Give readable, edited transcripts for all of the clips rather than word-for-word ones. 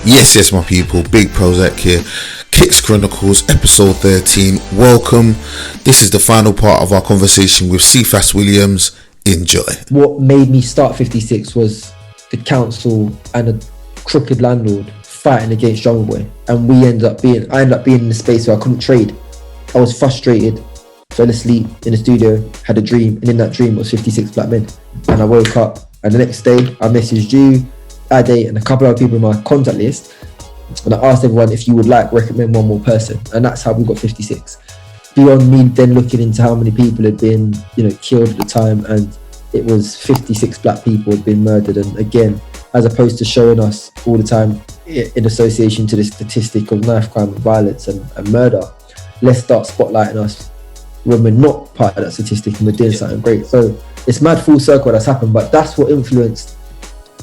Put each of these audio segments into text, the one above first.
Yes, my people, Big PROZECH here. Kicks Chronicles, episode 13. Welcome. This is the final part of our conversation with Cephas Williams. Enjoy. What made me start 56 was the council and a crooked landlord fighting against Drummer Boy, and I ended up being in a space where I couldn't trade. I was frustrated, fell asleep in the studio, had a dream, and in that dream was 56 black men. And I woke up, and the next day I messaged you, Ade, and a couple of people in my contact list, and I asked everyone if you would recommend one more person, and that's how we got 56. Beyond me then looking into how many people had been, killed at the time, and it was 56 black people had been murdered. And again, as opposed to showing us all the time in association to the statistic of knife crime and violence and murder, let's start spotlighting us when we're not part of that statistic and we're doing something great. So it's mad full circle that's happened, but that's what influenced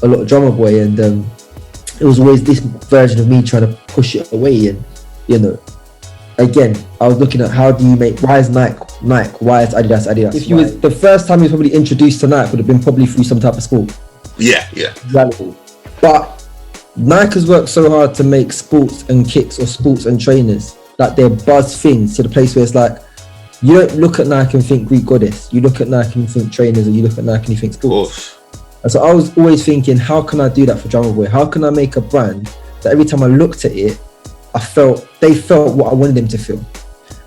a lot of Drummer Boy, and it was always this version of me trying to push it away. And again, I was looking at why is Nike, why is Adidas? If you was the first time you was probably introduced to Nike would have been probably through some type of sport. Yeah. Reality. But Nike has worked so hard to make sports and kicks or sports and trainers like they're buzz things, to the place where it's like you don't look at Nike and think Greek goddess, you look at Nike and think trainers, or you look at Nike and you think sports. And so I was always thinking, how can I do that for Drummer Boy? How can I make a brand that every time I looked at it, they felt what I wanted them to feel?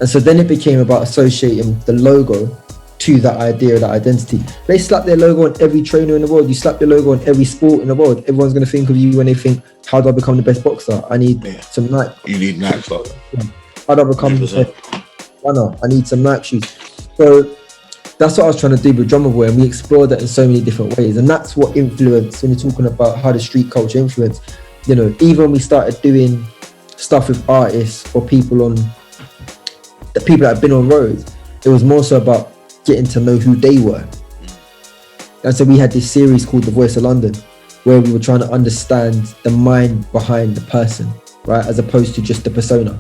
And so then it became about associating the logo to that idea, that identity. They slap their logo on every trainer in the world. You slap your logo on every sport in the world. Everyone's going to think of you when they think, how do I become the best boxer? I need some Nike. You need Nike stuff. How do I become the best runner? I need some Nike shoes. So that's what I was trying to do with Drummer Boy, and we explored that in so many different ways. And that's what influenced, when you're talking about how the street culture influenced, even when we started doing stuff with artists or people that had been on roads, it was more so about getting to know who they were. And so we had this series called The Voice of London, where we were trying to understand the mind behind the person, right, as opposed to just the persona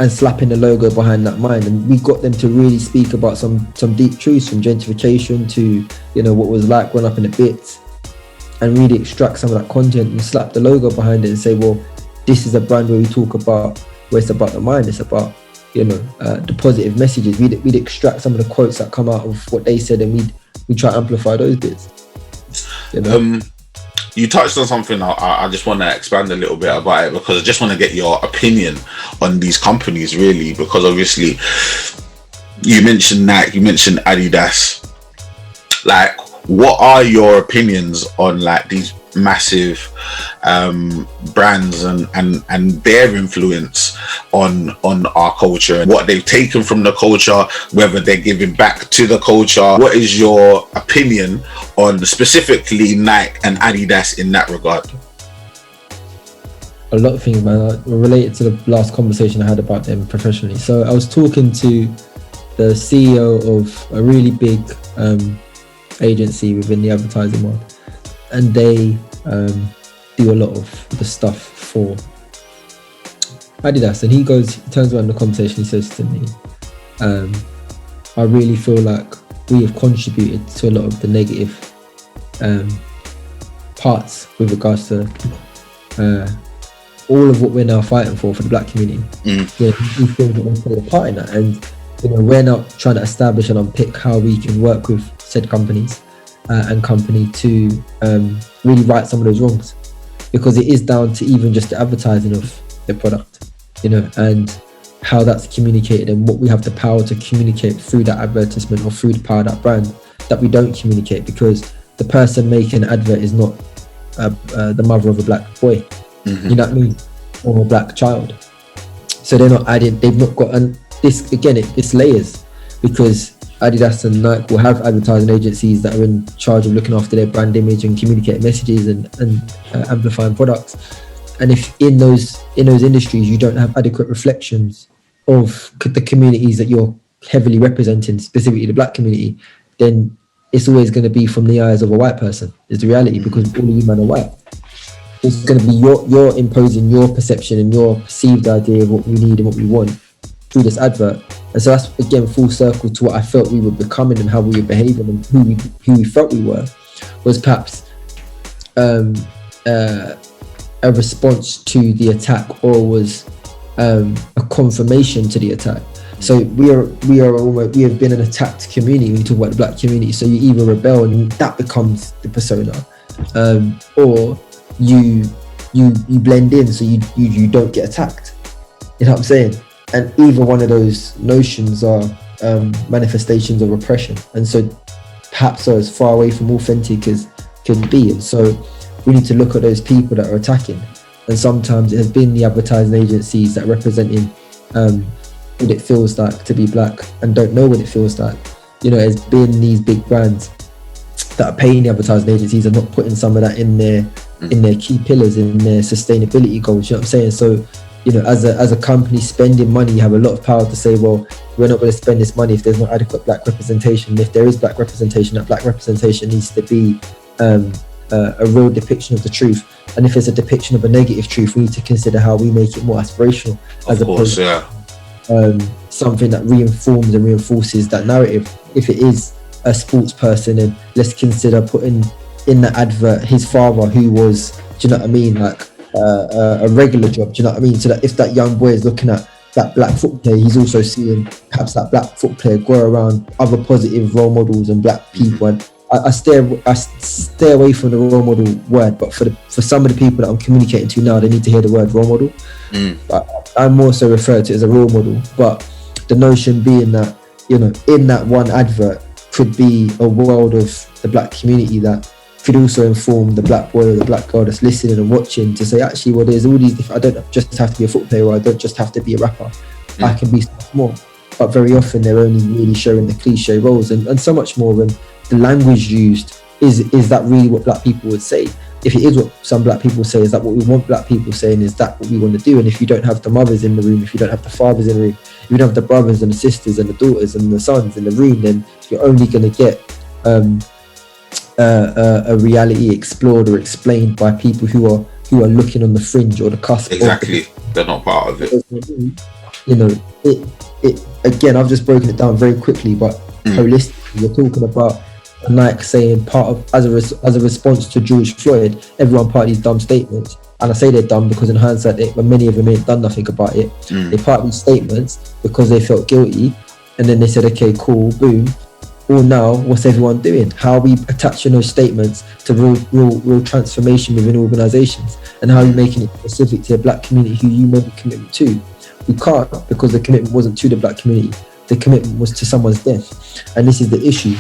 and slapping the logo behind that mind. And we got them to really speak about some deep truths, from gentrification to what it was like growing up in the bits, and really extract some of that content and slap the logo behind it and say, well, this is a brand where we talk about, where it's about the mind, it's about the positive messages. We'd extract some of the quotes that come out of what they said, and we try to amplify those bits. You touched on something. I just want to expand a little bit about it, because I just want to get your opinion on these companies, really, because obviously you mentioned Nike, you mentioned Adidas. Like, what are your opinions on like these massive brands and their influence on our culture, and what they've taken from the culture, whether they're giving back to the culture? What is your opinion on specifically Nike and Adidas in that regard? A lot of things, man, related to the last conversation I had about them professionally. So I was talking to the CEO of a really big agency within the advertising world, and they do a lot of the stuff for Adidas. And he turns around the conversation, he says to me, I really feel like we have contributed to a lot of the negative parts with regards to all of what we're now fighting for the black community. We feel that we play a part in that, and we're now trying to establish and unpick how we can work with said companies and company to really right some of those wrongs, because it is down to even just the advertising of the product, and how that's communicated, and what we have the power to communicate through that advertisement or through the power of that brand that we don't communicate, because the person making an advert is not the mother of a black boy, you know what I mean, or a black child. So they've not got, and this again, it's layers, because Adidas and Nike will have advertising agencies that are in charge of looking after their brand image and communicating messages and amplifying products. And if in those industries you don't have adequate reflections of the communities that you're heavily representing, specifically the black community, then it's always going to be from the eyes of a white person, is the reality, because all of you men are white. It's going to be you're imposing your perception and your perceived idea of what we need and what we want through this advert. And so that's, again, full circle to what I felt we were becoming and how we were behaving and who we felt we were, was perhaps a response to the attack or was a confirmation to the attack. So we have been an attacked community when you talk about the black community. So you either rebel and that becomes the persona, or you blend in so you don't get attacked. You know what I'm saying? And either one of those notions are manifestations of oppression, and so perhaps are as far away from authentic as can be. And so we need to look at those people that are attacking. And sometimes it has been the advertising agencies that are representing what it feels like to be black and don't know what it feels like. You know, it's been these big brands that are paying the advertising agencies and not putting some of that in their key pillars, in their sustainability goals. You know what I'm saying? So, you know, as a company spending money, you have a lot of power to say, well, we're not going to spend this money if there's not adequate black representation. And if there is black representation, that black representation needs to be a real depiction of the truth. And if it's a depiction of a negative truth, we need to consider how we make it more aspirational, as opposed to something that reforms and reinforces that narrative. If it is a sports person, and let's consider putting in the advert his father, who was, do you know what I mean, like a regular job, do you know what I mean? So that if that young boy is looking at that black football player, he's also seeing perhaps that black football player grow around other positive role models and black people. And I stay away from the role model word, but for some of the people that I'm communicating to now, they need to hear the word role model. But I'm also referred to as a role model. But the notion being that, you know, in that one advert could be a world of the black community that could also inform the black boy or the black girl that's listening and watching to say, actually, well, there's all these I don't just have to be a football player, or I don't just have to be a rapper. I can be something more. But very often they're only really showing the cliche roles and so much more. And the language used, is that really what black people would say? If it is what some black people say, is that what we want black people saying? Is that what we want to do? And if you don't have the mothers in the room, if you don't have the fathers in the room, if you don't have the brothers and the sisters and the daughters and the sons in the room, then you're only going to get a reality explored or explained by people who are looking on the fringe or the cusp. Exactly, they're not part of it. You know, it again, I've just broken it down very quickly, but holistically, you're talking about Nike saying part of as a response to George Floyd, everyone part these dumb statements. And I say they're dumb because in hindsight, many of them ain't done nothing about it. They part these statements because they felt guilty, and then they said, okay, cool, boom. Well, now what's everyone doing? How are we attaching those statements to real transformation within organizations? And how are you making it specific to the black community who you made a commitment to? We can't, because the commitment wasn't to the black community. The commitment was to someone's death. And this is the issue.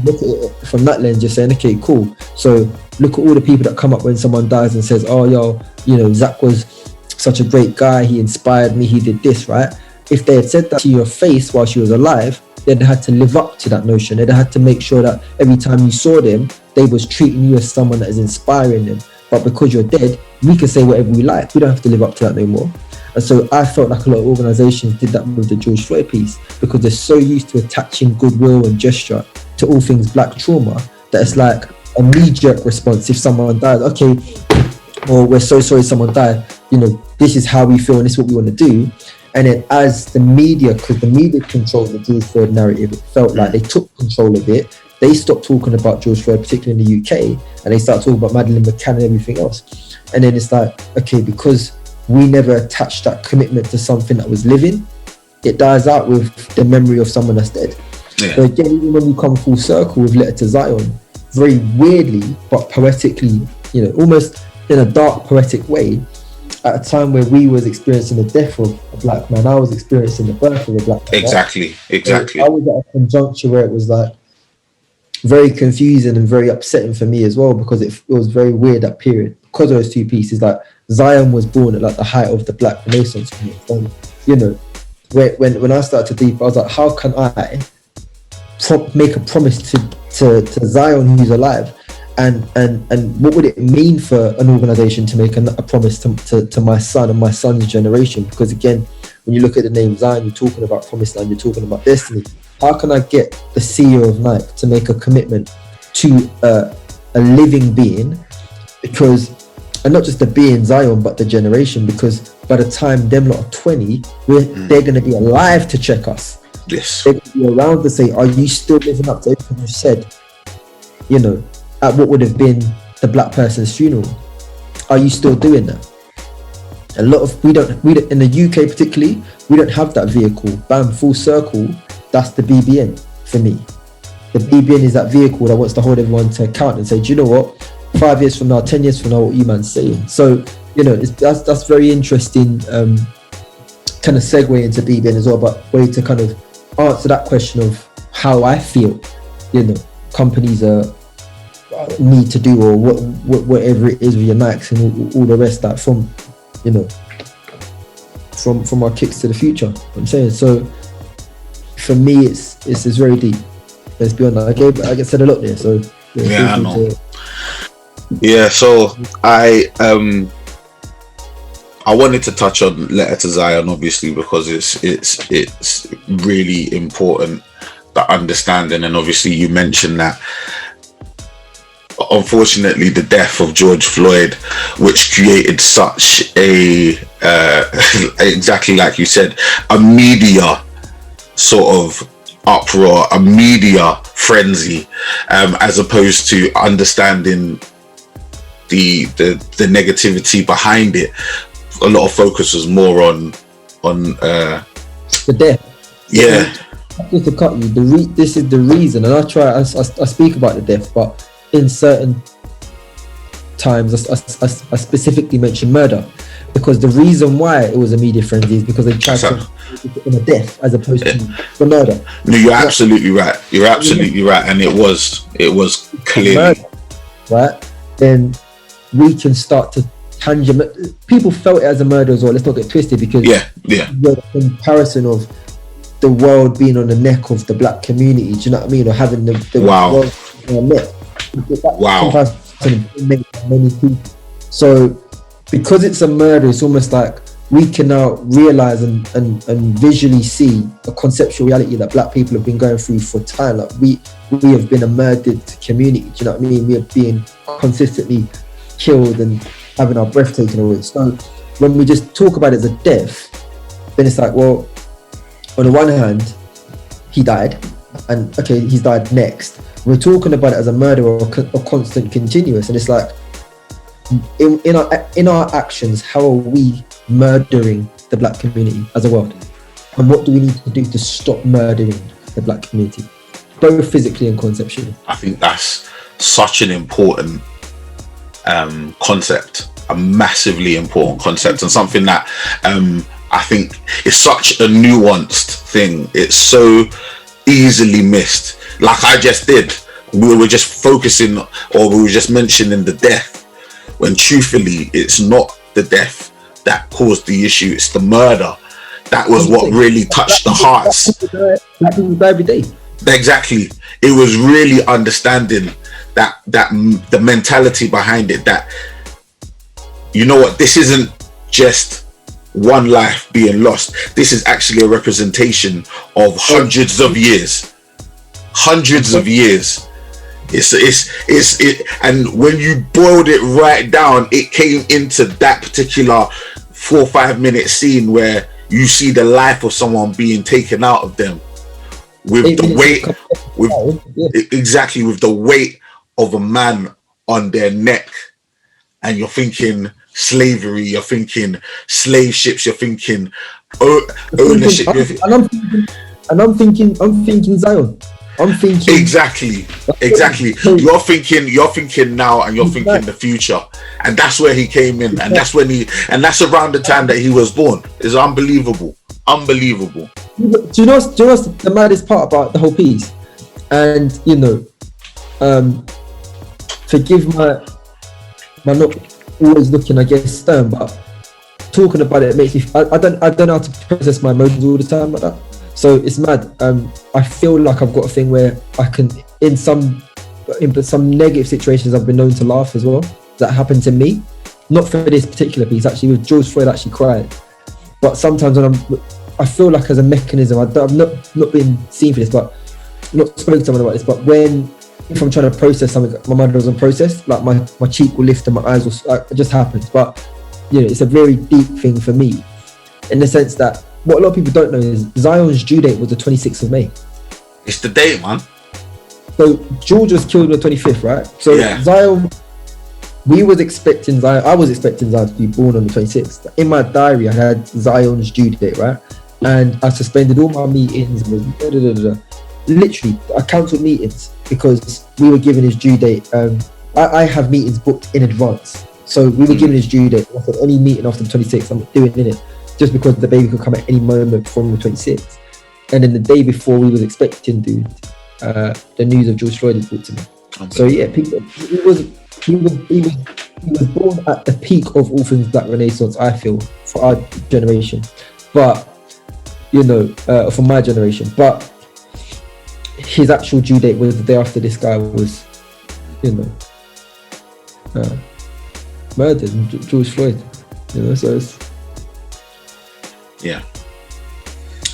Look at it from that lens, you're saying, okay, cool. So look at all the people that come up when someone dies and says, oh, yo, you know, Zach was such a great guy. He inspired me. He did this, right? If they had said that to your face while she was alive, they'd had to live up to that notion. They'd had to make sure that every time you saw them, they was treating you as someone that is inspiring them. But because you're dead, we can say whatever we like. We don't have to live up to that no more. And so I felt like a lot of organizations did that with the George Floyd piece, because they're so used to attaching goodwill and gesture to all things black trauma that it's like a knee-jerk response if someone dies. Okay, well, we're so sorry someone died. You know, this is how we feel and this is what we want to do. And then as the media, because the media controlled the George Floyd narrative, it felt like they took control of it. They stopped talking about George Floyd, particularly in the UK, and they started talking about Madeleine McCann and everything else. And then it's like, okay, because we never attached that commitment to something that was living, it dies out with the memory of someone that's dead. Yeah. So again, even when we come full circle with Letter to Zion, very weirdly, but poetically, you know, almost in a dark poetic way, at a time where we was experiencing the death of a black man, I was experiencing the birth of a black man. Exactly. So I was at a conjuncture where it was like very confusing and very upsetting for me as well, because it was very weird, that period, because of those two pieces. Like Zion was born at like the height of the black Renaissance, and you know, when I started to deep, I was like, how can I make a promise to Zion who's alive? And what would it mean for an organization to make a promise to my son and my son's generation? Because again, when you look at the name Zion, you're talking about promised land, you're talking about destiny. How can I get the CEO of Nike to make a commitment to a living being? Because, and not just the being Zion, but the generation, because by the time them lot are 20, they're going to be alive to check us. Yes. They're going to be around to say, are you still living up to everything you said? You know, at what would have been the black person's funeral. Are you still doing that? A lot of we don't in the UK particularly, we don't have that vehicle. Bam, full circle. That's the BBN for me. The BBN is that vehicle that wants to hold everyone to account and say, do you know what? 5 years from now, 10 years from now, what you man's saying. So that's very interesting. Kind of segue into BBN as well, but way to kind of answer that question of how I feel. Companies need to do, or whatever it is with your Nikes and all the rest, that from our kicks to the future. I'm saying, so for me, it's very deep. Let's be honest. I get said a lot there. So I know. So I wanted to touch on Letter to Zion, obviously, because it's really important, the understanding, and obviously you mentioned that. Unfortunately, the death of George Floyd, which created such a exactly like you said, a media sort of uproar, a media frenzy, as opposed to understanding the negativity behind it. A lot of focus was more on the death. Yeah. Just to cut you, this is the reason, and I speak about the death, but in certain times I specifically mention murder, because the reason why it was a media frenzy is because they tried to in a death as opposed to the murder. No, you're absolutely right. You're absolutely right, and it was clearly murder, right. Then we can start to people felt it as a murder as well. Let's not get twisted, because the comparison of the world being on the neck of the black community, do you know what I mean, or having the world on the neck. Many people. So because it's a murder, it's almost like we can now realize and visually see a conceptual reality that black people have been going through for time. Like we have been a murdered community, do you know what I mean? We are being consistently killed and having our breath taken away. So when we just talk about it as a death, then it's like, well, on the one hand, he died, and okay, he's died next. We're talking about it as a murder or constant continuous, and it's like in our actions, how are we murdering the black community as a world, and what do we need to do to stop murdering the black community, both physically and conceptually? I think that's such an important concept, a massively important concept, and something that I think is such a nuanced thing. It's so easily missed. Like I just did, we were just focusing, or we were just mentioning the death, when truthfully it's not the death that caused the issue, it's the murder that was what really touched the hearts. Black people die every day. Exactly. It was really understanding that the mentality behind it, that you know what, this isn't just one life being lost, this is actually a representation of hundreds of years. It's and when you boiled it right down, it came into that particular 4 or 5 minute scene where you see the life of someone being taken out of them with the weight, with the weight of a man on their neck, and you're thinking slavery, you're thinking slave ships, you're thinking ownership, and I'm thinking Zion. I'm thinking exactly. You're thinking now, and you're thinking the future, and that's where he came in, and that's that's around the time that he was born. It's unbelievable. Do you know what's the maddest part about the whole piece? And forgive my not always looking, I guess, stern, but talking about it makes me. I don't know how to process my emotions all the time like that. So it's mad. I feel like I've got a thing where I can, in some negative situations, I've been known to laugh as well. That happened to me, not for this particular piece. Actually, with George Floyd, I actually cried. But sometimes when I feel like as a mechanism, I've not been seen for this, but not spoken to someone about this. But if I'm trying to process something, my mind doesn't process. Like my cheek will lift and my eyes will. It just happens. But it's a very deep thing for me, in the sense that. What a lot of people don't know is Zion's due date was the 26th of May. It's the date, man. So George was killed on the 25th, right? So yeah. Zion we was expecting Zion. I was expecting Zion to be born on the 26th. In my diary, I had Zion's due date, right? And I suspended all my meetings. Literally, I cancelled meetings because we were given his due date. I have meetings booked in advance, so we were given his due date. I said any meeting after the 26th, I'm not doing it, just because the baby could come at any moment from the 26th. And then the day before we was expecting, dude, the news of George Floyd is brought to me. So yeah, he was born at the peak of all things Black Renaissance, I feel, for our generation. But, you know, for my generation. But his actual due date was the day after this guy was, you know, murdered, George Floyd. You know, so it's... Yeah.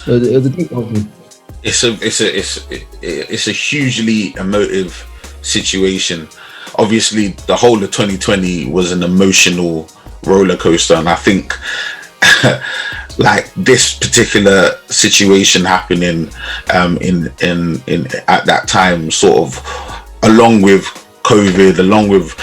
It was a deep one. It's a hugely emotive situation. Obviously, the whole of 2020 was an emotional roller coaster, and I think like this particular situation happening in at that time, sort of along with COVID, along with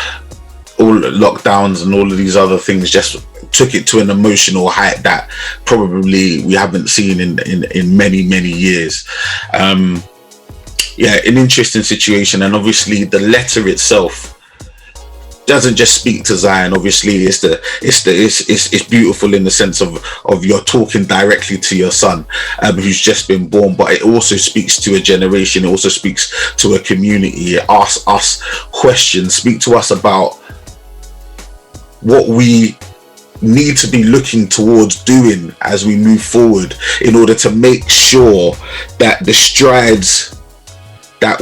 all lockdowns and all of these other things, just took it to an emotional height that probably we haven't seen in many years. Yeah, an interesting situation, and obviously the letter itself doesn't just speak to Zion. Obviously, it's beautiful in the sense of you're talking directly to your son, who's just been born, but it also speaks to a generation. It also speaks to a community. It asks us questions, speak to us about what we need to be looking towards doing as we move forward in order to make sure that the strides that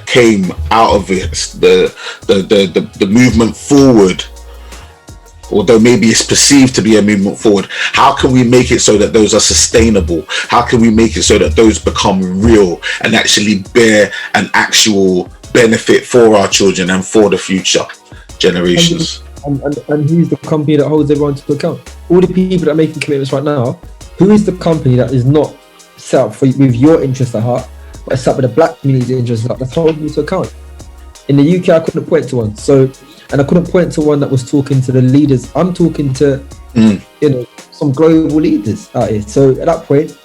came out of it, the movement forward, although maybe it's perceived to be a movement forward, how can we make it so that those are sustainable? How can we make it so that those become real and actually bear an actual benefit for our children and for the future generations? And who's the company that holds everyone to account? All the people that are making commitments right now, who is the company that is not set up with your interest at heart, but set up with the Black community's interest at heart, that's holding you to account? In the UK, I couldn't point to one. So, and I couldn't point to one that was talking to the leaders. I'm talking to, you know, some global leaders out here. So at that point,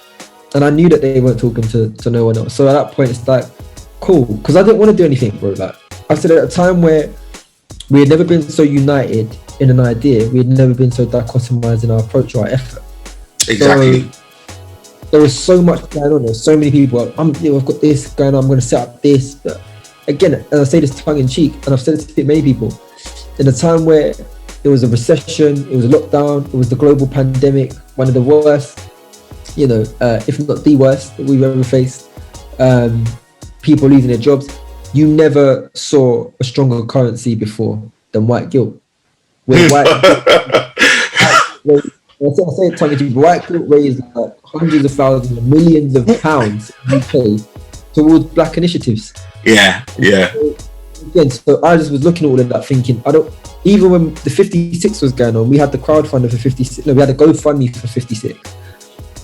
and I knew that they weren't talking to no one else. So at that point, it's like, cool, because I didn't want to do anything, bro. Like I said, at a time where we had never been so united in an idea, we had never been so dichotomized in our approach or our effort. Exactly. So, there was so much going on. There's so many people. I've got this going on. I'm going to set up this. But again, and I say this tongue in cheek, and I've said it to many people, in a time where it was a recession, it was a lockdown, it was the global pandemic, one of the worst, you know, if not the worst that we've ever faced. People losing their jobs. You never saw a stronger currency before than white guilt. When I say it tongue in cheek, white guilt raised like hundreds of thousands and millions of pounds in the UK towards Black initiatives. Yeah. Again, so I just was looking at all of that thinking, even when the 56 was going on, we had the crowdfunder for 56, we had a GoFundMe for 56.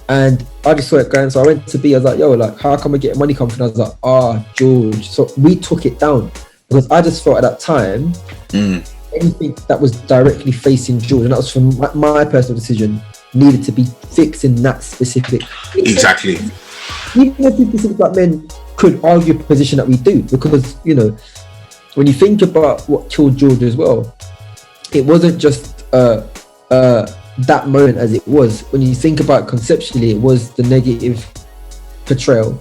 And I just saw it going, so I went to B, I was like, yo, like, how can we get money come from? I was like, George. So we took it down because I just felt at that time, anything that was directly facing George, and that was from my personal decision, needed to be fixed in that specific. Exactly. Even if 56 Black men could argue a position that we do, because, you know, when you think about what killed George as well, it wasn't just that moment as it was. When you think about it conceptually, it was the negative perception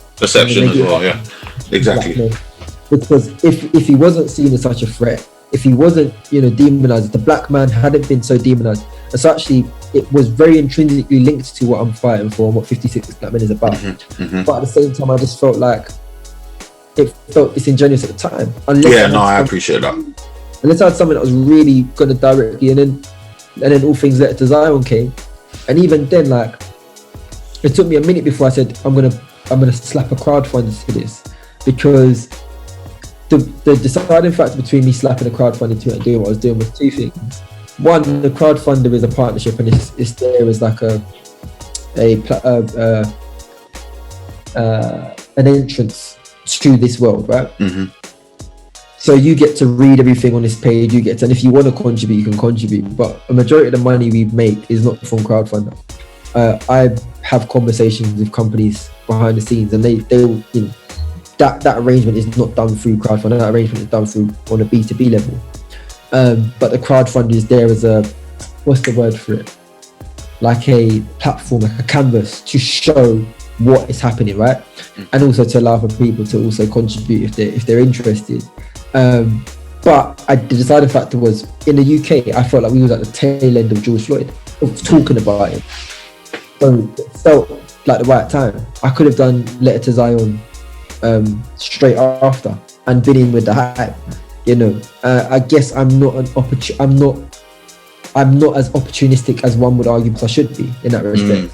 as well. Yeah, exactly. Because if he wasn't seen as such a threat, if he wasn't, you know, demonized, the Black man hadn't been so demonized. And so actually, it was very intrinsically linked to what I'm fighting for and what 56 Black men is about. But at the same time, I just felt like it felt disingenuous at the time. I appreciate that. Unless I had something that was really going to directly, and then all things led to Zion came, and even then, like, it took me a minute before I said I'm gonna slap a crowdfunder to this, because the deciding factor between me slapping a crowdfunder to it and doing what I was doing was two things. One, the crowdfunder is a partnership, and it's there as like an entrance to this world, right? So you get to read everything on this page. And if you want to contribute, you can contribute. But a majority of the money we make is not from crowdfunding. I have conversations with companies behind the scenes, and they will, you know, that arrangement is not done through crowdfunding. That arrangement is done through on a B2B level. But the crowdfund is there as a, what's the word for it? Like a platform, like a canvas to show what is happening, right? And also to allow for people to also contribute if they're interested. But the deciding factor was, in the UK, I felt like we was at the tail end of George Floyd, of talking about it. So it felt like the right time. I could have done Letter to Zion straight after and been in with the hype. You know, I guess I'm not as opportunistic as one would argue, because I should be in that respect.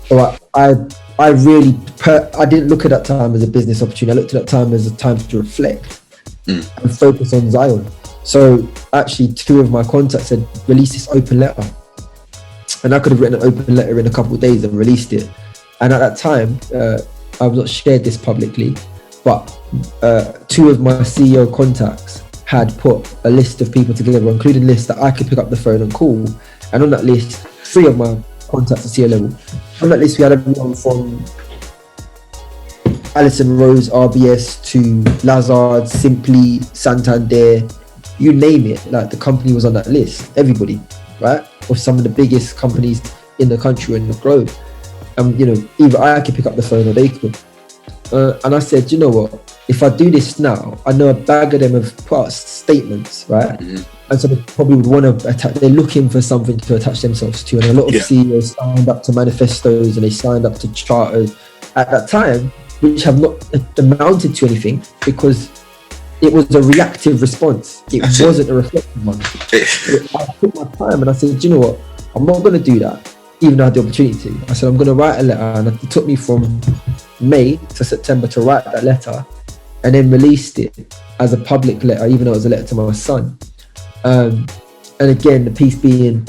So I didn't look at that time as a business opportunity. I looked at that time as a time to reflect and focus on Zion. So actually, 2 of my contacts had released this open letter, and I could have written an open letter in a couple of days and released it. And at that time, I've not shared this publicly, but 2 of my CEO contacts had put a list of people together, including lists that I could pick up the phone and call. And on that list, 3 of my contacts at CEO level. On that list, we had everyone from Alison Rose, RBS, to Lazard, Simply, Santander, you name it. Like, the company was on that list. Everybody, right? Of some of the biggest companies in the country and the globe. You know, either I could pick up the phone or they could. And I said, you know what? If I do this now, I know a bag of them have put out statements, right? And so they probably would want to attach. They're looking for something to attach themselves to, and a lot of CEOs signed up to manifestos and they signed up to charters at that time, which have not amounted to anything, because it was a reactive response. It wasn't a reflective one. So I took my time and I said, you know what? I'm not going to do that, even though I had the opportunity. I said, I'm going to write a letter, and it took me from May to September to write that letter, and then released it as a public letter, even though it was a letter to my son. And again, the piece being,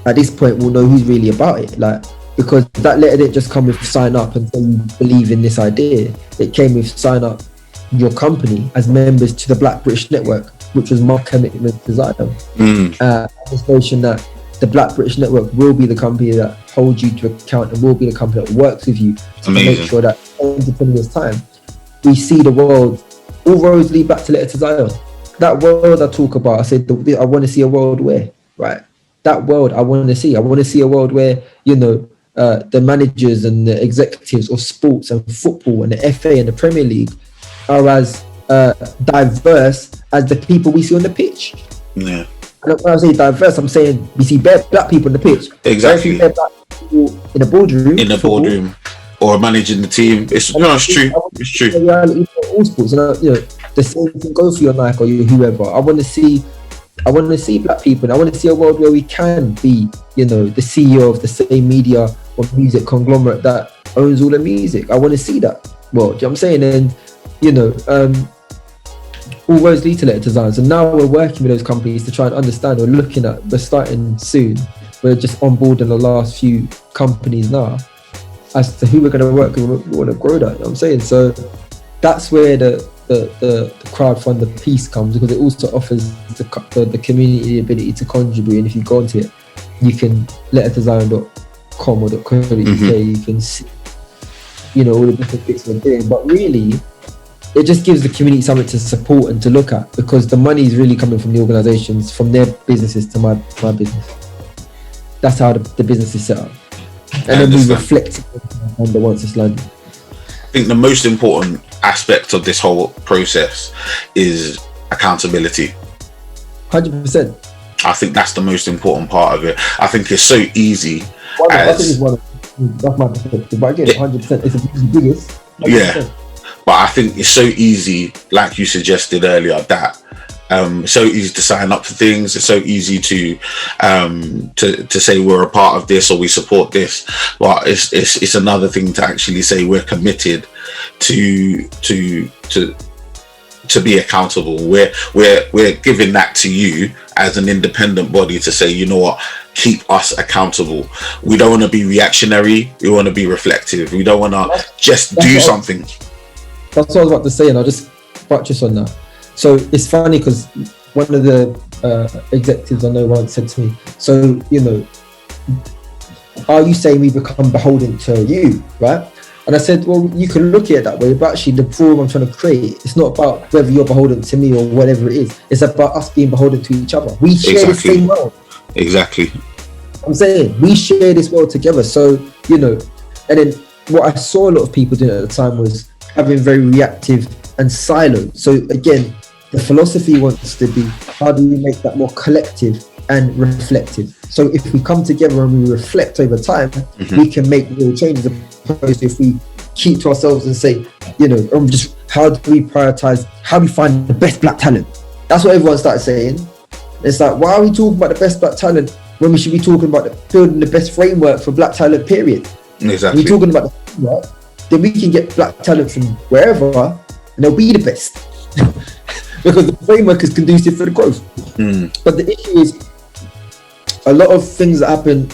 at this point, we'll know who's really about it. Like, because that letter didn't just come with sign up and say you believe in this idea. It came with sign up your company as members to the Black British Network, which was my commitment to Zion. This notion that the Black British Network will be the company that holds you to account and will be the company that works with you to make sure that in 20 years' time, we see the world, all roads lead back to Letter to Zion. That world I talk about, I said, I want to see a world where, right? That world I want to see. I want to see a world where, you know, the managers and the executives of sports and football and the FA and the Premier League are as diverse as the people we see on the pitch. Yeah. And when I say diverse, I'm saying we see bare black people on the pitch. Exactly. Bare black people in the boardroom. In the boardroom. Or managing the team. It's true. It's true. Reality for all sports, and you know, the same thing goes for your Nike or your whoever. I want to see black people, and I want to see a world where we can be, you know, the CEO of the same media or music conglomerate that owns all the music. I want to see that. Well, do you know what I'm saying? And you know, all roads lead to Letter to Zion. So now we're working with those companies to try and understand. We're starting soon. We're just onboarding the last few companies now, as to who we're going to work with. We want to grow that, you know what I'm saying? So that's where the crowdfunder piece comes, because it also offers the community the ability to contribute. And if you go onto it, you can lettertozion.com or .co.uk, you can see, you know, all the different bits we're doing. But really, it just gives the community something to support and to look at, because the money is really coming from the organisations, from their businesses to my business. That's how the business is set up. And then we reflect on the once it's landed. I think the most important aspect of this whole process is accountability. 100%. I think that's the most important part of it. I think it's so easy. That's my perspective. But again, 100%. It's the biggest. 100%. Yeah. But I think it's so easy, like you suggested earlier, that so easy to sign up for things. It's so easy to say we're a part of this or we support this. But it's another thing to actually say we're committed to be accountable. We're giving that to you as an independent body to say, you know what, keep us accountable. We don't want to be reactionary. We want to be reflective. We don't want to just do something. That's what I was about to say, and I'll just buttress on that. So it's funny because one of the executives I know once said to me, so, you know, are you saying we become beholden to you, right? And I said, well, you can look at it that way, but actually the problem I'm trying to create, it's not about whether you're beholden to me or whatever it is. It's about us being beholden to each other. We share the same world. Exactly. I'm saying we share this world together. So, you know, and then what I saw a lot of people doing at the time was having very reactive and siloed. So again, the philosophy wants to be, how do we make that more collective and reflective? So if we come together and we reflect over time, we can make real changes, opposed to if we keep to ourselves and say, you know, just how do we prioritize, how do we find the best black talent? That's what everyone started saying. It's like, why are we talking about the best black talent when we should be talking about building the best framework for black talent, period? Exactly. We're talking about the framework, then we can get black talent from wherever and they'll be the best. Because the framework is conducive for the growth. But the issue is, a lot of things that happen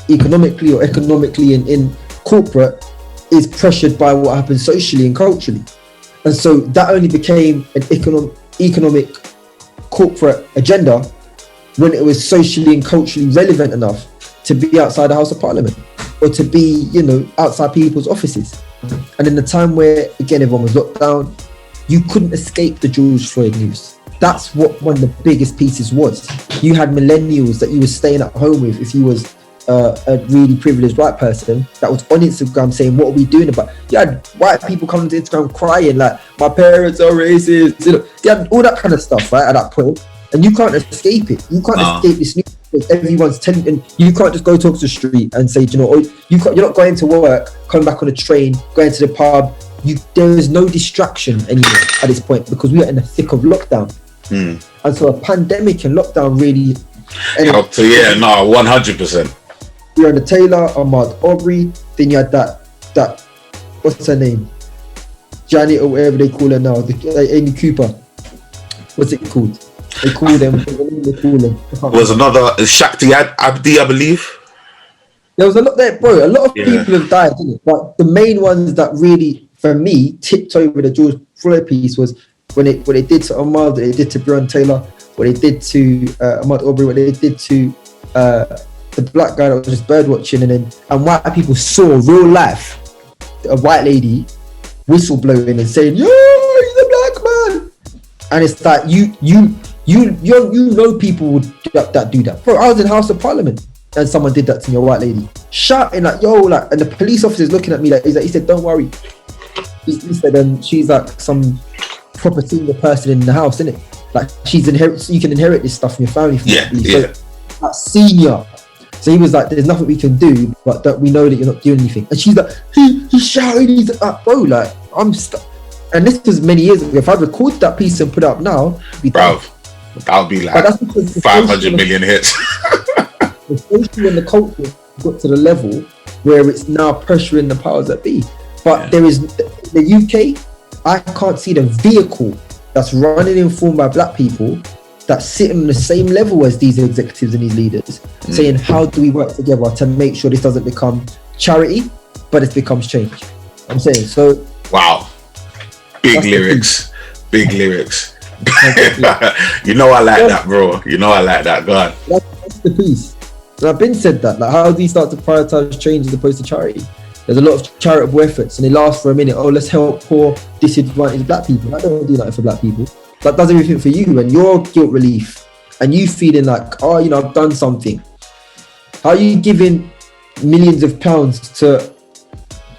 economically in corporate is pressured by what happens socially and culturally. And so that only became an economic corporate agenda when it was socially and culturally relevant enough to be outside the House of Parliament or to be, you know, outside people's offices. And in the time where, again, everyone was locked down, you couldn't escape the George Floyd news. That's what one of the biggest pieces was. You had millennials that you were staying at home with if you was a really privileged white person that was on Instagram saying, what are we doing about? You had white people coming to Instagram crying like, my parents are racist. You know, you had all that kind of stuff, right, at that point. And you can't escape it. You can't escape this news because everyone's telling, and you can't just go talk to the street and say, you know, you're not going to work, coming back on a train, going to the pub. There is no distraction anymore at this point because we are in the thick of lockdown. And so a pandemic and lockdown really helped. Yeah, no, 100%. You're on the Taylor, Ahmaud Aubrey, then you had that what's her name? Janet or whatever they call her now, Amy Cooper. What's it called? They call them. Was another Shakti Abdi, I believe. There was a lot there, bro. A lot of people have died, didn't it? But the main ones that really, for me, tipped over the George Floyd piece was when they did to Ahmaud, they did to Breonna Taylor, what they did to Ahmaud Aubrey, what they did to the black guy that was just bird watching, and white people saw real life a white lady whistle blowing and saying, "Yo, he's a black man," and it's like you know people would that do that. Bro, I was in House of Parliament and someone did that to me, a white lady, shouting like, "Yo!" Like, and the police officer's looking at me like, he said, "Don't worry." He said, she's like some proper senior person in the house, isn't it? Like you can inherit this stuff from your family. So, like, senior. So he was like, "There's nothing we can do, but that we know that you're not doing anything." And she's like, he's shouting, he's like, "Bro, like I'm stuck." And this was many years ago. If I'd recorded that piece and put it up now, that would be like 500 million hits. The social and the culture got to the level where it's now pressuring the powers that be. But there is the UK. I can't see the vehicle that's running informed by black people that's sitting on the same level as these executives and these leaders, saying, how do we work together to make sure this doesn't become charity, but it becomes change? I'm saying, so. Wow. Big lyrics. You know I like that, bro. You know I like that. Go on. That's the piece. And I've been said that. Like, how do you start to prioritize change as opposed to charity? There's a lot of charitable efforts and they last for a minute. Oh, let's help poor, disadvantaged black people. I don't do that for black people. That does everything for you and your guilt relief and you feeling like, oh, you know, I've done something. How are you giving millions of pounds to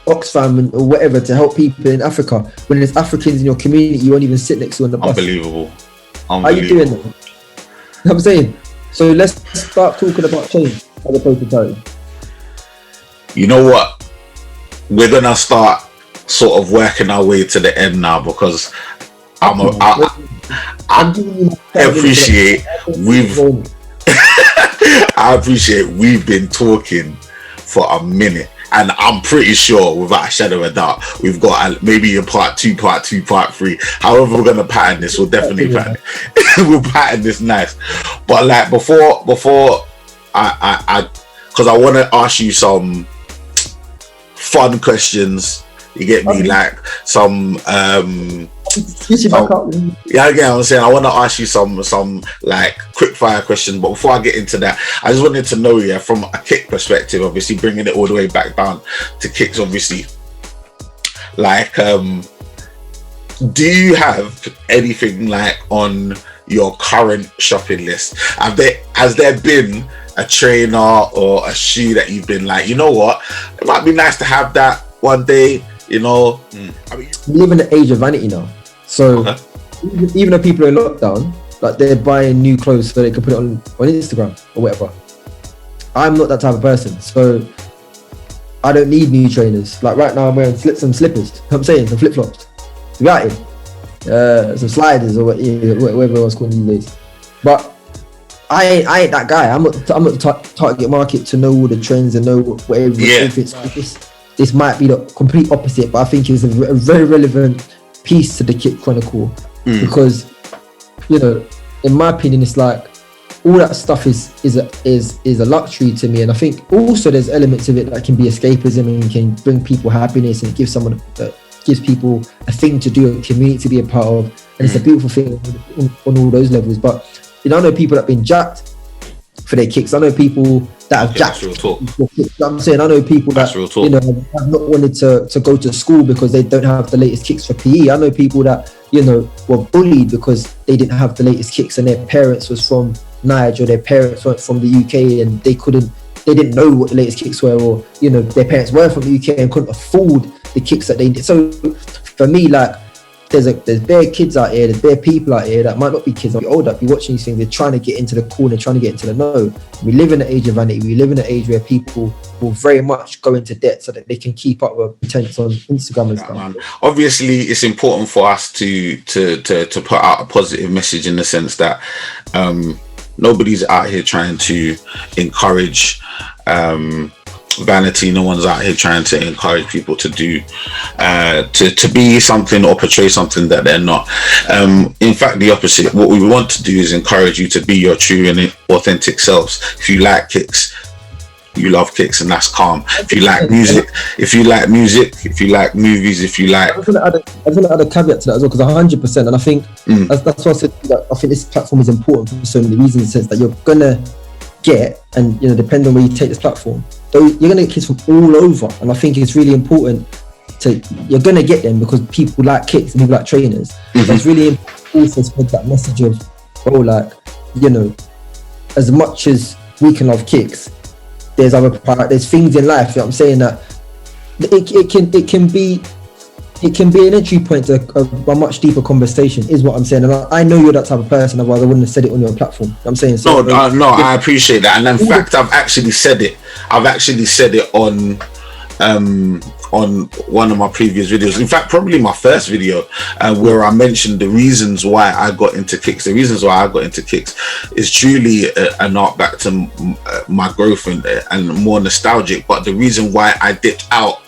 Oxfam or whatever to help people in Africa when there's Africans in your community you won't even sit next to on the bus? Unbelievable. How are you doing that? You know what I'm saying? So let's start talking about change as opposed to charity. You know what? We're gonna start sort of working our way to the end now because I appreciate we've been talking for a minute. And I'm pretty sure, without a shadow of a doubt, we've got maybe a part 2, part 3. However we're gonna pattern this, we'll definitely we'll pattern this nice. But like before I because I want to ask you some fun questions. You get me? Like some Switch it back up. Yeah, again, I'm saying I want to ask you some like quick fire questions, but before I get into that, I just wanted to know, yeah, from a kick perspective, obviously bringing it all the way back down to kicks, obviously, like, do you have anything like on your current shopping list? Has there been a trainer or a shoe that you've been like, you know what, it might be nice to have that one day, you know? I mean, we live in the age of vanity now, so even though people are in lockdown, like they're buying new clothes so they can put it on Instagram or whatever. I'm not that type of person, so I don't need new trainers. Like right now I'm wearing some slippers, I'm saying some flip-flops, some sliders or whatever it was called these days. But I ain't that guy. I'm not the target market to know all the trends and know whatever. This might be the complete opposite, but I think it's a very relevant piece to the Kick Chronicle because, you know, in my opinion, it's like all that stuff is a luxury to me, and I think also there's elements of it that can be escapism and can bring people happiness and gives people a thing to do, a community to be a part of, and it's a beautiful thing on all those levels. But you know, I know people that have been jacked for their kicks. I know people that have jacked. I'm saying I know people that, you know, have not wanted to go to school because they don't have the latest kicks for PE. I know people that, you know, were bullied because they didn't have the latest kicks and their parents was from Niger, or their parents were from the UK and they didn't know what the latest kicks were, or, you know, their parents were from the UK and couldn't afford the kicks that they did. So for me, like, there's bare kids out here, there's bare people out here that might not be kids, might be older, be watching these things, they're trying to get into the corner, trying to get into the know. We live in an age of vanity, we live in an age where people will very much go into debt so that they can keep up with pretense on Instagram and stuff. Man. Obviously, it's important for us to put out a positive message in the sense that nobody's out here trying to encourage vanity. No one's out here trying to encourage people to do to be something or portray something that they're not. In fact, the opposite. What we want to do is encourage you to be your true and authentic selves. If you like kicks, you love kicks, and that's calm. If you like music, if you like movies, if you like, I just want to add a caveat to that as well, because 100%, and I think that's why I said that I think this platform is important for so many reasons, in the sense that you're gonna get, and, you know, depending on where you take this platform, you're gonna get kids from all over, and I think it's really important you're gonna get them because people like kicks and people like trainers. So it's really important to spread that message of, like, you know, as much as we can love kicks, there's things in life, you know what I'm saying, that it can be an entry point to a much deeper conversation, is what I'm saying. And I know you're that type of person, otherwise I wouldn't have said it on your platform, you know what I'm saying. So, no, I appreciate that, and in fact I've actually said it on one of my previous videos, in fact probably my first video, where I mentioned the reasons why I got into kicks. The reasons why I got into kicks is truly an arc back to my growth and more nostalgic, but the reason why I dipped out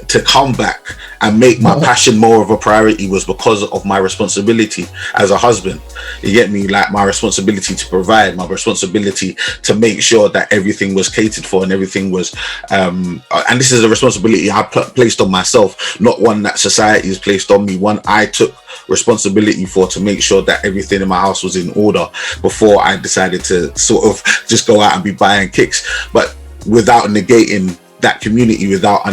to come back and make my passion more of a priority was because of my responsibility as a husband. You get me? Like, my responsibility to provide, my responsibility to make sure that everything was catered for and everything was and this is a responsibility I placed on myself, not one that society has placed on me, one I took responsibility for, to make sure that everything in my house was in order before I decided to sort of just go out and be buying kicks, but without negating that community, without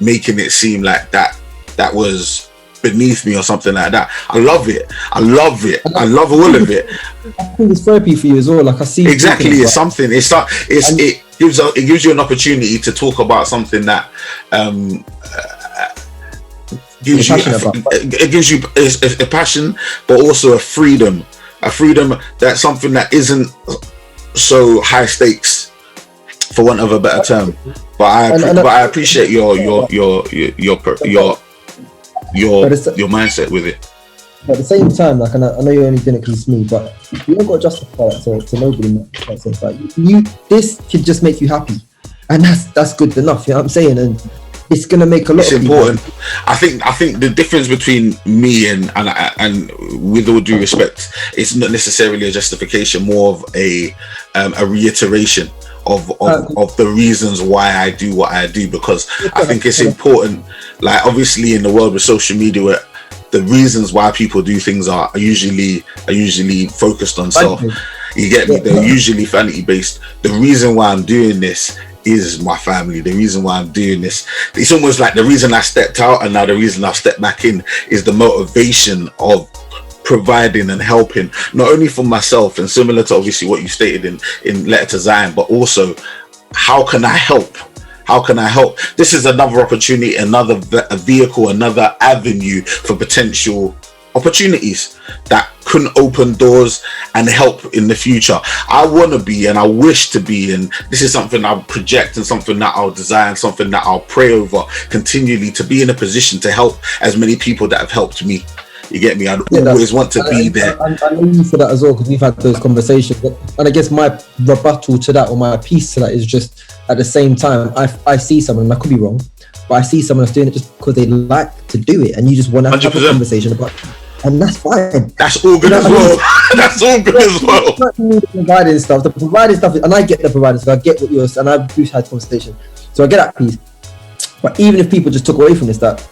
making it seem like that was beneath me or something like that. I love it. I love all of it. I think it's therapy for you as well. Like, I see exactly. It's something. It gives you an opportunity to talk about something that it gives you a passion, but also a freedom that's something that isn't so high stakes, for want of a better term. But I appreciate your mindset with it. But at the same time, like, and I know you're only doing it because it's me, but you don't got to justify that to nobody in that sense. Like, this could just make you happy, and that's good enough. You know what I'm saying? And it's gonna make a lot. It's important. I think the difference between me and with all due respect, it's not necessarily a justification, more of a reiteration of the reasons why I do what I do, because I think it's important. Like, obviously in the world with social media, where the reasons why people do things are usually focused on self. You get me? They're usually vanity based. The reason why I'm doing this is my family. The reason why I'm doing this, it's almost like the reason I stepped out and now the reason I've stepped back in is the motivation of providing and helping, not only for myself, and similar to obviously what you stated in Letter to Zion, but also how can I help? How can I help? This is another opportunity, another vehicle, another avenue for potential opportunities that can open doors and help in the future. I want to be, and I wish to be, and this is something I'll project and something that I'll design, something that I'll pray over continually, to be in a position to help as many people that have helped me. You get me? I'd always want to be there. I know you for that as well, because we've had those conversations. And I guess my rebuttal to that, or my piece to that, is just at the same time, I see someone, and I could be wrong, but I see someone that's doing it just because they like to do it, and you just want to have 100%. a conversation about it. And that's fine. That's all good as well. That's all good as well. It's not the providing stuff, and I get the providing stuff. I get what you're saying, and we've had conversation, so I get that piece. But even if people just took away from this, that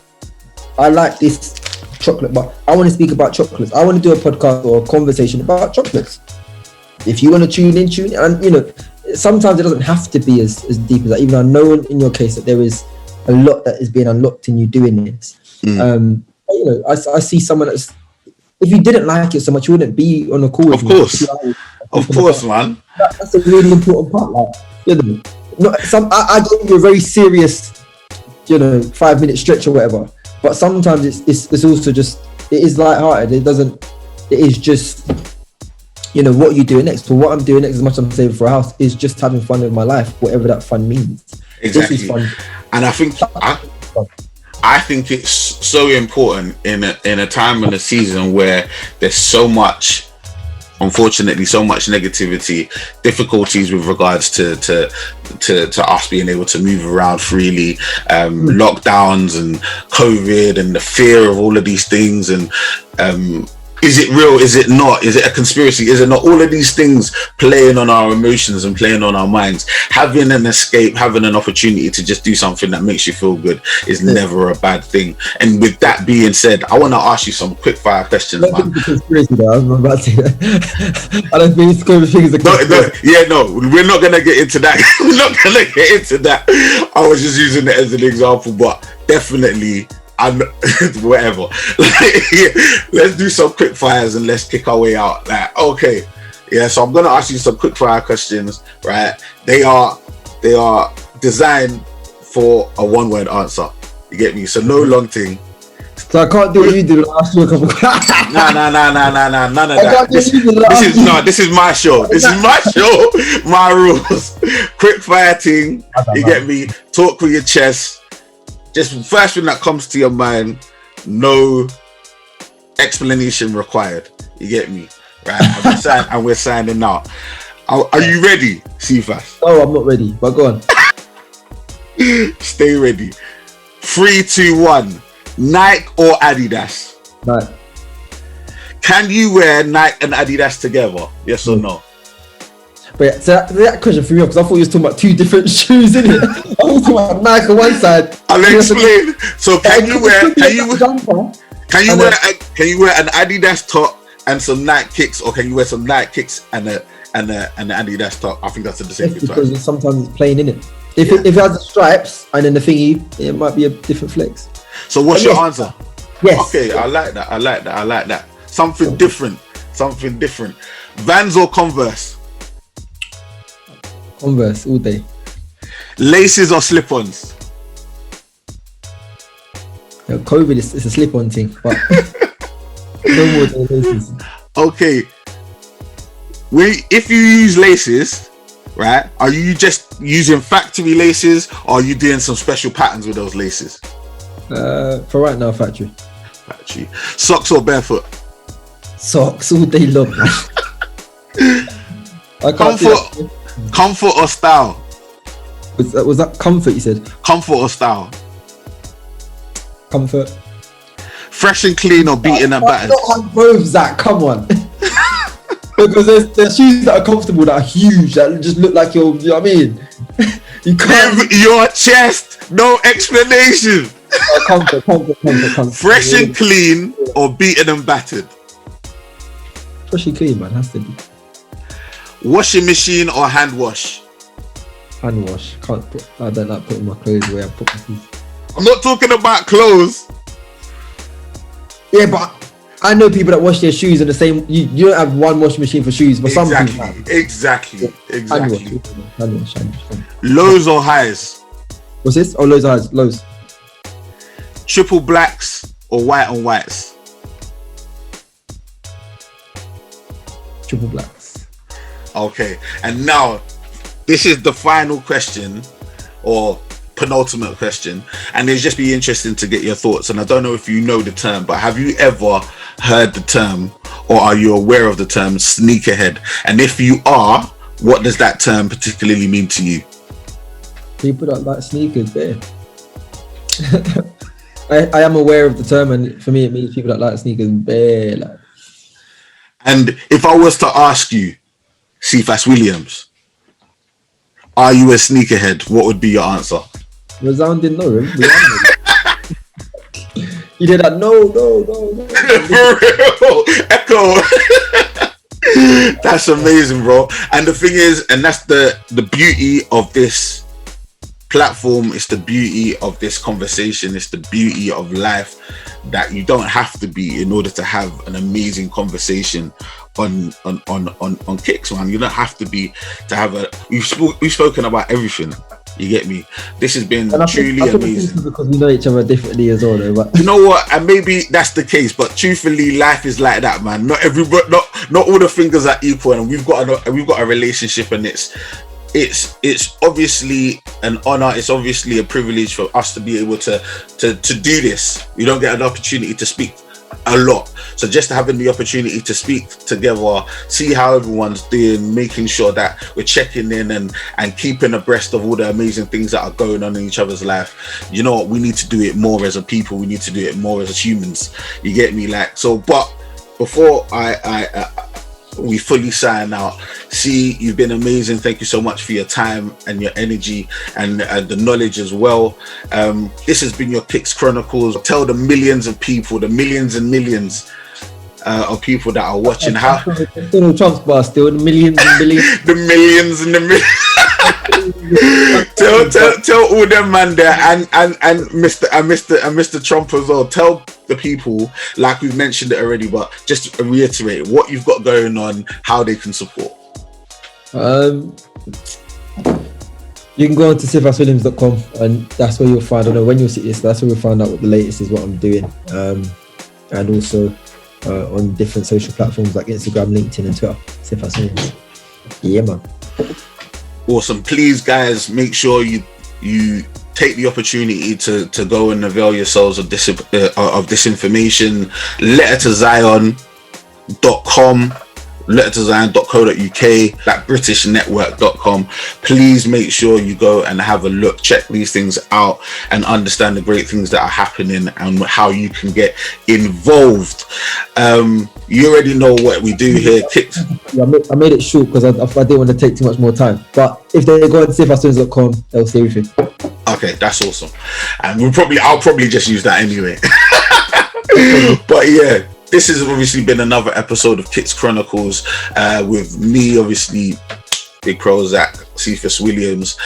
I like this chocolate, but I want to speak about chocolates. I want to do a podcast or a conversation about chocolates. If you want to tune in, and you know, sometimes it doesn't have to be as deep as that. Even though I know in your case that there is a lot that is being unlocked in you doing this. You know, I see someone that's, if you didn't like it so much, you wouldn't be on a call with me. Of course, man. That's a really important part. Like, you know, I gave you a very serious, you know, 5-minute stretch or whatever. But sometimes it's also just, it is lighthearted. It is just, you know, what are you doing next? So what I'm doing next, as much as I'm saving for a house, is just having fun with my life, whatever that fun means. Exactly. This is fun. And I think it's so important in a time and a season where there's so much, unfortunately, so much negativity, difficulties with regards to us being able to move around freely, lockdowns and COVID and the fear of all of these things, and is it real? Is it not? Is it a conspiracy? Is it not? All of these things playing on our emotions and playing on our minds. Having an escape, having an opportunity to just do something that makes you feel good is never a bad thing. And with that being said, I want to ask you some quick fire questions, man. I don't think it's a conspiracy though. I was about to say that. I don't think it's going to think it's a conspiracy. No, we're not going to get into that. We're not going to get into that. I was just using it as an example, but definitely, I'm whatever. Let's do some quick fires and let's kick our way out. Like, okay, yeah. So I'm gonna ask you some quick fire questions, right? They are designed for a one-word answer. You get me? So no long thing. So I can't do what you did. I'll ask you a couple. Nah, none of that. This is my show. This is my show. My rules. Quick fire thing. You get me? Talk with your chest. Just first thing that comes to your mind, no explanation required. You get me? Right? And we're signing out. Are you ready, Cephas? No, I'm not ready, but go on. Stay ready. 3, 2, 1. Nike or Adidas? Nike. Can you wear Nike and Adidas together? Yes or no? But yeah, so that question threw me off because I thought you was talking about two different shoes, innit? I was talking about Nike on one side. I'll explain. So can you wear an Adidas top and some Nike kicks, or can you wear some Nike kicks and an Adidas top? I think that's the same thing. Because sometimes it's plain, innit? If it has the stripes and then the thingy, it might be a different flex. So what's your answer? Yes. Okay, I like that. Something different. Vans or Converse? Converse all day. Laces or slip-ons? COVID is a slip-on thing, but no more than laces. Okay. If you use laces, right, are you just using factory laces, or are you doing some special patterns with those laces? For right now, factory. Socks or barefoot? Socks all day long. Comfort or style? Was that comfort you said? Comfort or style? Comfort. Fresh and clean or beaten and battered? Not on both, Zach, come on. Because there's shoes that are comfortable, that are huge, that just look like you know what I mean? You can't. Your chest, no explanation. Comfort. Fresh and clean or beaten and battered? Fresh and clean, man, has to be. Washing machine or hand wash? Hand wash. I don't like putting my clothes away. I put my feet. I'm not talking about clothes. Yeah, but I know people that wash their shoes in the same. You don't have one washing machine for shoes, but some people have. Exactly. Hand wash. Lows or highs? What's this? Oh, lows. Triple blacks or white on whites? Triple blacks. Okay, and now this is the final question, or penultimate question, and it'd just be interesting to get your thoughts. And I don't know if you know the term, but have you ever heard the term, or are you aware of the term sneakerhead? And if you are, what does that term particularly mean to you? People that like sneakers, there. I am aware of the term, and for me it means people that like sneakers, bare. Like. And if I was to ask you, Cephas Williams, are you a sneakerhead? What would be your answer? Resounding no. You did that? No. For real, echo. That's amazing, bro. And the thing is, and that's the beauty of this platform. It's the beauty of this conversation. It's the beauty of life, that you don't have to be in order to have an amazing conversation on kicks, man. You don't have to be to have a. We've spoken about everything. You get me? This has been truly amazing. Because we know each other differently as well, though. But you know what? And maybe that's the case. But truthfully, life is like that, man. Not everybody, not all the fingers are equal, and we've got a relationship, and it's obviously an honor. It's obviously a privilege for us to be able to do this. We don't get an opportunity to speak a lot, so just having the opportunity to speak together, see how everyone's doing, making sure that we're checking in and keeping abreast of all the amazing things that are going on in each other's life. You know what? We need to do it more as a people. We need to do it more as humans. You get me? Like, so, but before we fully sign out, see, you've been amazing. Thank you so much for your time and your energy and the knowledge as well. This has been your Kicks Chronicles. Tell the millions of people, the millions and millions of people that are watching how Donald Trump's bar still, the millions and millions. The millions and the millions. tell all them man there and Mr. Trump as well. Tell the people, like we've mentioned it already, but just to reiterate what you've got going on, how they can support. You can go on to cephaswilliams.com, and that's where you'll find, I don't know when you'll see this, that's where you'll find out what the latest is, what I'm doing, and also on different social platforms like Instagram, LinkedIn and Twitter. Cephas Williams. Yeah, man. Awesome. Please, guys, make sure you take the opportunity to go and avail yourselves of this information. lettertozion.com, lettertozion.co.uk, that britishnetwork.com. Please make sure you go and have a look, check these things out, and understand the great things that are happening and how you can get involved. You already know what we do here. I made it short because I didn't want to take too much more time, but if they go on cephaswilliams.com, they'll see everything. Okay, that's awesome. And I'll probably just use that anyway. But yeah, this has obviously been another episode of Kicks Chronicles with me, obviously, Big PROZECH, Cephas Williams.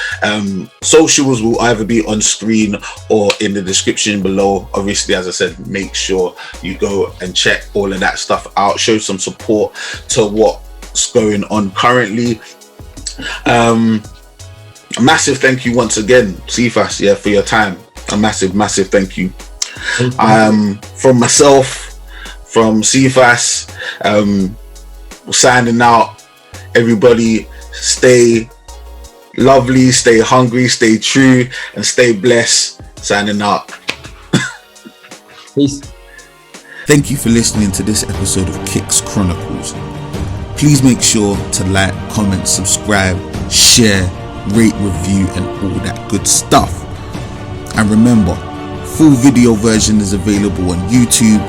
Socials will either be on screen or in the description below. Obviously, as I said, make sure you go and check all of that stuff out. Show some support to what's going on currently. A massive thank you once again, Cephas, for your time. A massive thank you. From myself, from Cephas, signing out. Everybody stay lovely, stay hungry, stay true, and stay blessed. Signing out. Peace. Thank you for listening to this episode of Kicks Chronicles. Please make sure to like, comment, subscribe, share, rate, review, and all that good stuff. And remember, full video version is available on YouTube,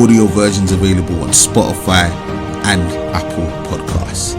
audio versions available on Spotify and Apple Podcasts.